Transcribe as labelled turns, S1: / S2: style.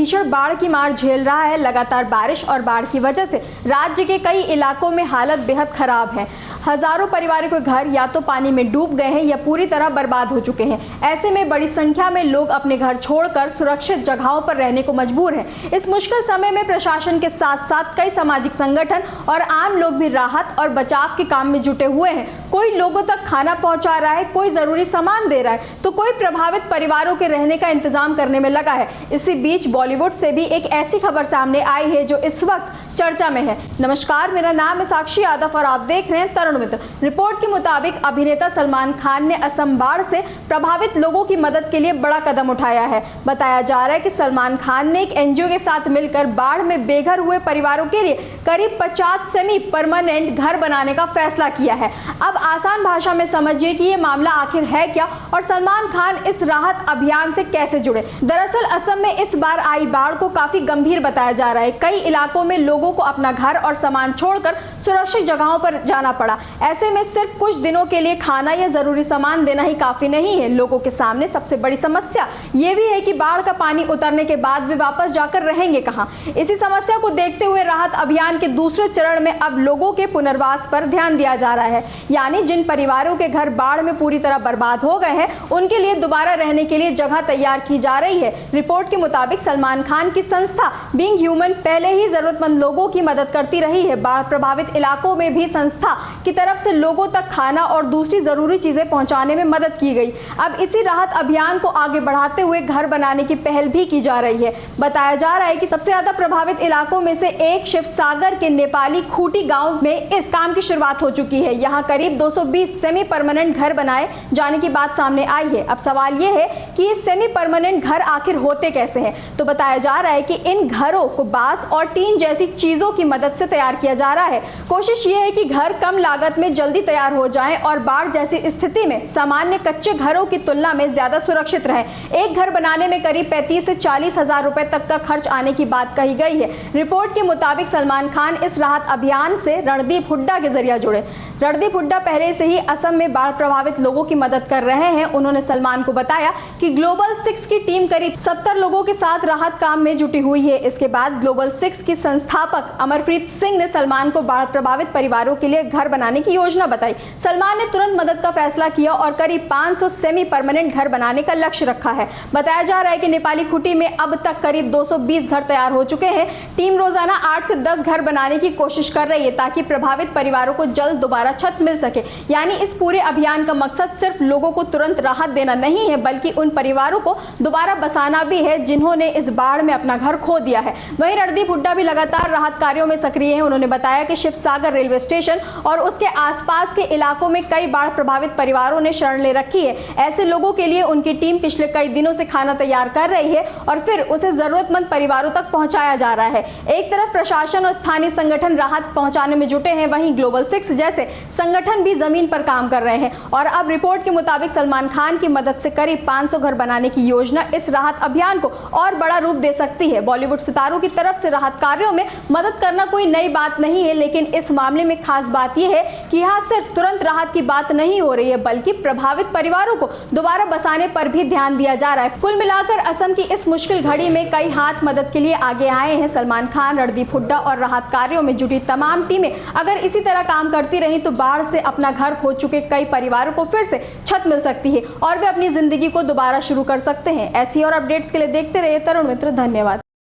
S1: भीषण बाढ़ की मार झेल रहा है। लगातार बारिश और बाढ़ की वजह से राज्य के कई इलाकों में हालत बेहद खराब है। हजारों परिवारों के घर या तो पानी में डूब गए हैं या पूरी तरह बर्बाद हो चुके हैं। ऐसे में बड़ी संख्या में लोग अपने घर छोड़कर सुरक्षित जगहों पर रहने को मजबूर हैं। इस मुश्किल समय में प्रशासन के साथ साथ कई सामाजिक संगठन और आम लोग भी राहत और बचाव के काम में जुटे हुए हैं। कोई लोगों तक खाना पहुंचा रहा है, कोई जरूरी सामान दे रहा है, तो कोई प्रभावित परिवारों के रहने का इंतजाम करने में लगा है। इसी बीच बॉलीवुड से भी एक ऐसी खबर सामने आई है जो इस वक्त चर्चा में है। नमस्कार, मेरा नाम है साक्षी यादव और आप देख रहे हैं तरुण मित्र। रिपोर्ट के मुताबिक अभिनेता सलमान खान ने असम बाढ़ से प्रभावित लोगों की मदद के लिए बड़ा कदम उठाया है। बताया जा रहा है कि सलमान खान ने एक एनजीओ के साथ मिलकर बाढ़ में बेघर हुए परिवारों के लिए करीब 50 सेमी परमानेंट घर बनाने का फैसला किया है। अब आसान भाषा में समझिए कि ये मामला आखिर है क्या और सलमान खान इस राहत अभियान से कैसे जुड़े। दरअसल असम में इस बार आई बाढ़ को काफी गंभीर बताया जा रहा है। कई इलाकों में लोगों को अपना घर और सामान छोड़कर सुरक्षित जगहों पर जाना पड़ा। ऐसे में सिर्फ कुछ दिनों के लिए खाना या जरूरी सामान देना ही काफी नहीं है। लोगों के सामने सबसे बड़ी समस्या ये भी है कि बाढ़ का पानी उतरने के बाद वे वापस जाकर रहेंगे कहां। इसी समस्या को देखते हुए राहत अभियान के दूसरे चरण में अब लोगों के पुनर्वास पर ध्यान दिया जा रहा है। यानी जिन परिवारों के घर बाढ़ में पूरी तरह बर्बाद हो गए हैं उनके लिए दोबारा रहने के लिए जगह तैयार की जा रही है। रिपोर्ट के मुताबिक सलमान खान की संस्था बीइंग ह्यूमन पहले ही जरूरतमंद लोगों की मदद करती रही है। बाढ़ प्रभावित इलाकों में भी संस्था की तरफ से लोगों तक खाना और दूसरी जरूरी चीजें पहुंचाने में मदद की गई। अब इसी राहत अभियान को आगे बढ़ाते हुए घर बनाने की पहल भी की जा रही है। बताया जा रहा है कि सबसे ज्यादा प्रभावित इलाकों में से एक शिवसागर के नेपाली खूटी गांव में इस काम की शुरुआत हो चुकी है। यहाँ करीब 220 सेमी परमानेंट घर बनाए जाने की बात सामने आई है। अब सवाल यह है कि ये सेमी परमानेंट घर आखिर होते कैसे हैं। तो बताया जा रहा है कि इन घरों को बांस और टीन जैसी चीजों की मदद से तैयार किया जा रहा है। कोशिश ये है कि घर कम लागत में जल्दी तैयार हो जाएं और बाढ़ जैसी स्थिति में सामान्य कच्चे घरों की तुलना में ज्यादा सुरक्षित रहें। एक घर बनाने में करीब 35 से 40 हजार रुपए तक का खर्च आने की बात कही गई है। रिपोर्ट के मुताबिक सलमान खान इस राहत अभियान से रणदीप हुड्डा के जरिए जुड़े। रणदीप हुड्डा पहले से ही असम में बाढ़ प्रभावित लोगों की मदद कर रहे हैं। उन्होंने सलमान को बताया कि ग्लोबल 6 की टीम करीब 70 लोगों के साथ राहत काम में जुटी हुई है। इसके बाद ग्लोबल 6 की संस्थापक अमरप्रीत सिंह ने सलमान को बाढ़ प्रभावित परिवारों के लिए घर बनाने की योजना बताई। सलमान ने तुरंत मदद का फैसला किया और करीब 500 सेमी परमानेंट घर बनाने का लक्ष्य रखा है। बताया जा रहा है कि नेपाली खूटी में अब तक करीब 220 घर तैयार हो चुके हैं। टीम रोजाना 8 से 10 घर बनाने की कोशिश कर रही है ताकि प्रभावित परिवारों को जल्द दोबारा छत मिल सके। यानी इस पूरे अभियान का मकसद सिर्फ लोगों को तुरंत राहत देना नहीं है बल्कि उन परिवारों को दोबारा बसाना भी है जिन्होंने इस बाढ़ में अपना घर खो दिया है। वहीं रणदीप हुड्डा भी लगातार राहत कार्यों में सक्रिय हैं। उन्होंने बताया कि शिवसागर रेलवे स्टेशन और उसके आसपास के इलाकों में कई बाढ़ प्रभावित परिवारों ने शरण ले रखी है। ऐसे लोगों के लिए उनकी टीम पिछले कई दिनों से खाना तैयार कर रही है और फिर उसे जरूरतमंद परिवारों तक पहुंचाया जा रहा है। एक तरफ प्रशासन और स्थानीय संगठन राहत पहुंचाने में जुटे हैं, वहीं ग्लोबल 6 जैसे संगठन भी जमीन पर काम कर रहे हैं। और अब रिपोर्ट के मुताबिक सलमान खान की मदद से करीब 500 घर बनाने की योजना इस राहत अभियान को और बड़ा रूप दे सकती है। बॉलीवुड सितारों की तरफ से राहत कार्यों में मदद करना कोई नई बात नहीं है, लेकिन इस मामले में खास बात यह है कि यहाँ सिर्फ तुरंत राहत की बात नहीं हो रही है बल्कि प्रभावित परिवारों को दोबारा बसाने पर भी ध्यान दिया जा रहा है। कुल मिलाकर असम की इस मुश्किल घड़ी में कई हाथ मदद के लिए आगे आए हैं। सलमान खान, रणदीप हुड्डा और राहत कार्यों में जुटी तमाम टीमें अगर इसी तरह काम करती रही तो बाढ़ से अपना घर खो चुके कई परिवारों को फिर से छत मिल सकती है और वे अपनी जिंदगी को दोबारा शुरू कर सकते हैं। ऐसी और अपडेट्स के लिए देखते रहिए तरुण मित्र। धन्यवाद।